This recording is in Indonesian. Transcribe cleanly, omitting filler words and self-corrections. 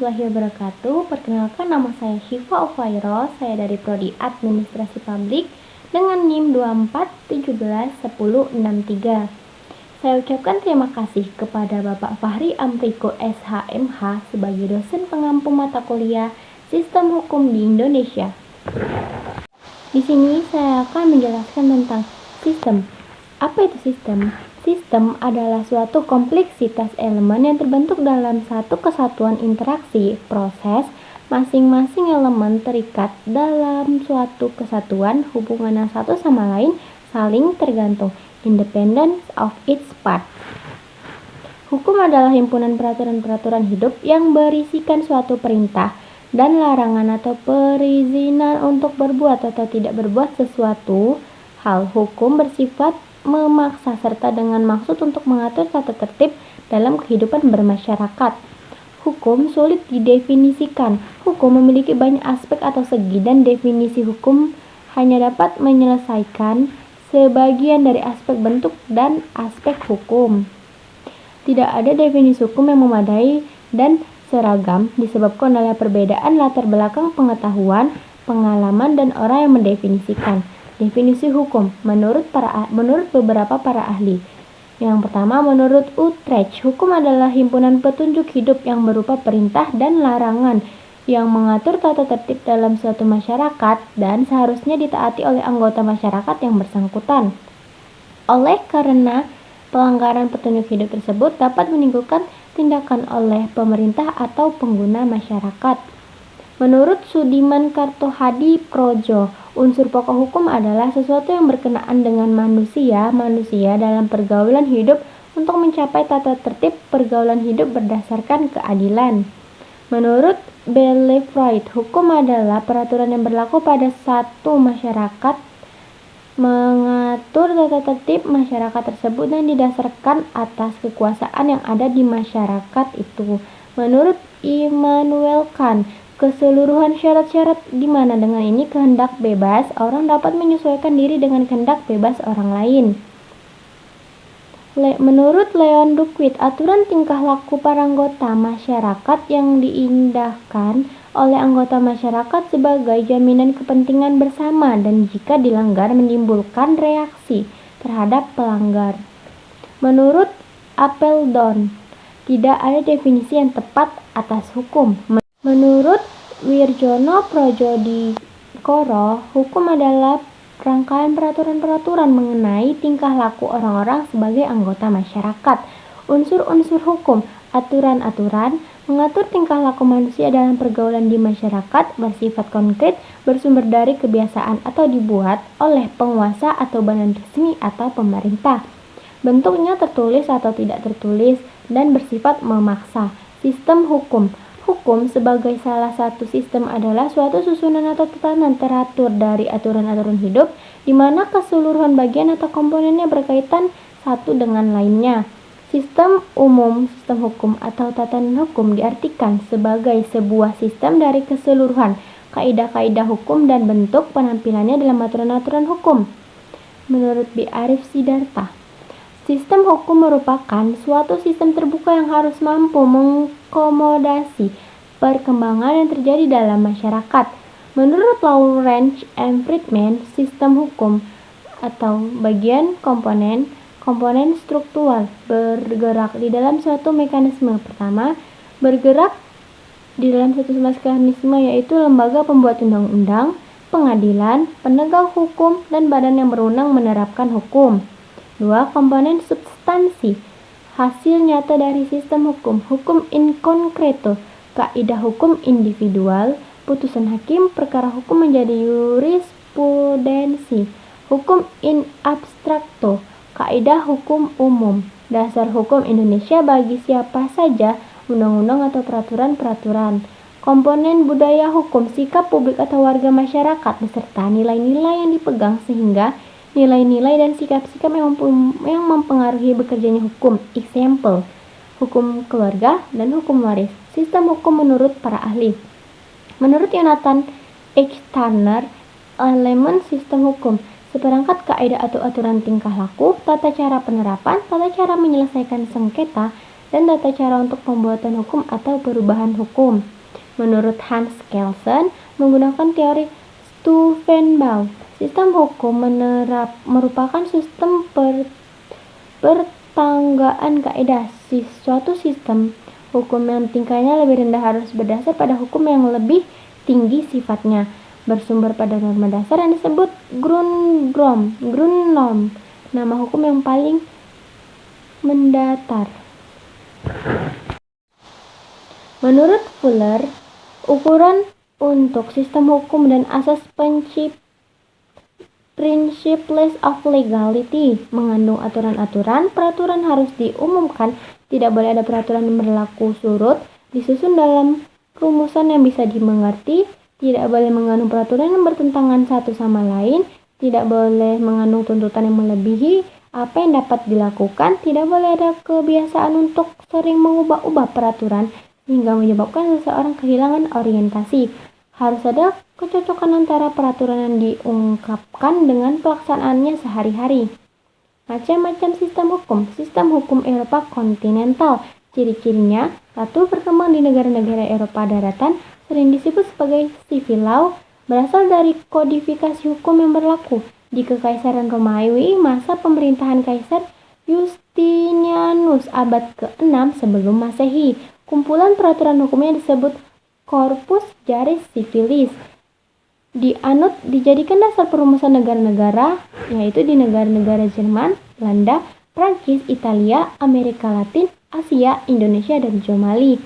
warahmatullahi wabarakatuh. Perkenalkan, nama saya Syifa Ufairo. Saya dari Prodi Administrasi Publik dengan NIM 24171063. Saya ucapkan terima kasih kepada Bapak Fahri Amriko SHMH sebagai dosen pengampu mata kuliah Sistem Hukum di Indonesia. Di sini saya akan menjelaskan tentang sistem. Apa itu sistem? Sistem adalah suatu kompleksitas elemen yang terbentuk dalam satu kesatuan interaksi proses. Masing-masing elemen terikat dalam suatu kesatuan, hubungan yang satu sama lain saling tergantung, independence of its part. Hukum adalah himpunan peraturan-peraturan hidup yang berisikan suatu perintah dan larangan atau perizinan untuk berbuat atau tidak berbuat sesuatu hal. Hukum bersifat memaksa serta dengan maksud untuk mengatur tata tertib dalam kehidupan bermasyarakat. Hukum sulit didefinisikan. Hukum memiliki banyak aspek atau segi, dan definisi hukum hanya dapat menyelesaikan sebagian dari aspek bentuk dan aspek hukum. Tidak ada definisi hukum yang memadai dan seragam disebabkan oleh perbedaan latar belakang pengetahuan, pengalaman, dan orang yang mendefinisikan. Definisi hukum menurut beberapa para ahli. Yang pertama, menurut Utrecht, hukum adalah himpunan petunjuk hidup yang berupa perintah dan larangan yang mengatur tata tertib dalam suatu masyarakat dan seharusnya ditaati oleh anggota masyarakat yang bersangkutan. Oleh karena pelanggaran petunjuk hidup tersebut dapat menimbulkan tindakan oleh pemerintah atau pengguna masyarakat. Menurut Sudiman Kartohadi Projo, unsur pokok hukum adalah sesuatu yang berkenaan dengan manusia dalam pergaulan hidup untuk mencapai tata tertib pergaulan hidup berdasarkan keadilan. Menurut Bellevoet, hukum adalah peraturan yang berlaku pada satu masyarakat, mengatur tata tertib masyarakat tersebut dan didasarkan atas kekuasaan yang ada di masyarakat itu. Menurut Immanuel Kant, keseluruhan syarat-syarat di mana dengan ini kehendak bebas orang dapat menyesuaikan diri dengan kehendak bebas orang lain. Menurut Leon Duquit, aturan tingkah laku para anggota masyarakat yang diindahkan oleh anggota masyarakat sebagai jaminan kepentingan bersama dan jika dilanggar menimbulkan reaksi terhadap pelanggar. Menurut Apeldoorn, tidak ada definisi yang tepat atas hukum. Menurut Wirjono Projodikoro, hukum adalah rangkaian peraturan-peraturan mengenai tingkah laku orang-orang sebagai anggota masyarakat. Unsur-unsur hukum, aturan-aturan, mengatur tingkah laku manusia dalam pergaulan di masyarakat, bersifat konkret, bersumber dari kebiasaan atau dibuat oleh penguasa atau badan resmi atau pemerintah. Bentuknya tertulis atau tidak tertulis dan bersifat memaksa. Sistem hukum. Hukum sebagai salah satu sistem adalah suatu susunan atau tatanan teratur dari aturan-aturan hidup di mana keseluruhan bagian atau komponennya berkaitan satu dengan lainnya. Sistem umum, sistem hukum atau tatanan hukum diartikan sebagai sebuah sistem dari keseluruhan kaidah-kaidah hukum dan bentuk penampilannya dalam aturan-aturan hukum. Menurut B. Arif Sidarta, sistem hukum merupakan suatu sistem terbuka yang harus mampu mengakomodasi perkembangan yang terjadi dalam masyarakat. Menurut Lawrence M. Friedman, sistem hukum atau bagian komponen struktural bergerak di dalam suatu mekanisme. Pertama, bergerak di dalam suatu mekanisme yaitu lembaga pembuat undang-undang, pengadilan, penegak hukum, dan badan yang berwenang menerapkan hukum. 2. Komponen substansi, hasil nyata dari sistem hukum. Hukum in concreto, kaidah hukum individual, putusan hakim, perkara hukum menjadi jurisprudensi. Hukum in abstracto, kaidah hukum umum, dasar hukum Indonesia bagi siapa saja, undang-undang atau peraturan-peraturan. Komponen budaya hukum, sikap publik atau warga masyarakat, beserta nilai-nilai yang dipegang sehingga nilai-nilai dan sikap-sikap yang mempengaruhi bekerjanya hukum. Example, hukum keluarga dan hukum waris. Sistem hukum menurut para ahli. Menurut Jonathan H. Turner, elemen sistem hukum seperangkat kaidah atau aturan tingkah laku, tata cara penerapan, tata cara menyelesaikan sengketa, dan tata cara untuk pembuatan hukum atau perubahan hukum. Menurut Hans Kelsen, menggunakan teori Stufenbau, sistem hukum merupakan sistem pertanggaan kaidah. Suatu sistem hukum yang tingkahnya lebih rendah harus berdasar pada hukum yang lebih tinggi sifatnya, bersumber pada norma dasar yang disebut Grundnorm, nama hukum yang paling mendatar. Menurut Fuller, ukuran untuk sistem hukum dan asas Principles of Legality mengandung aturan-aturan. Peraturan harus diumumkan, tidak boleh ada peraturan yang berlaku surut, disusun dalam rumusan yang bisa dimengerti, tidak boleh mengandung peraturan yang bertentangan satu sama lain, tidak boleh mengandung tuntutan yang melebihi apa yang dapat dilakukan, tidak boleh ada kebiasaan untuk sering mengubah-ubah peraturan hingga menyebabkan seseorang kehilangan orientasi. Harus ada kecocokan antara peraturan yang diungkapkan dengan pelaksanaannya sehari-hari. Macam-macam sistem hukum Eropa kontinental. Ciri-cirinya, satu, berkembang di negara-negara Eropa daratan, sering disebut sebagai civil law, berasal dari kodifikasi hukum yang berlaku di Kekaisaran Romawi masa pemerintahan Kaisar Justinianus abad ke-6 sebelum Masehi. Kumpulan peraturan hukumnya disebut Corpus Juris Civilis. Dianut dijadikan dasar perumusan negara-negara, yaitu di negara-negara Jerman, Belanda, Prancis, Italia, Amerika Latin, Asia, Indonesia, dan Somali.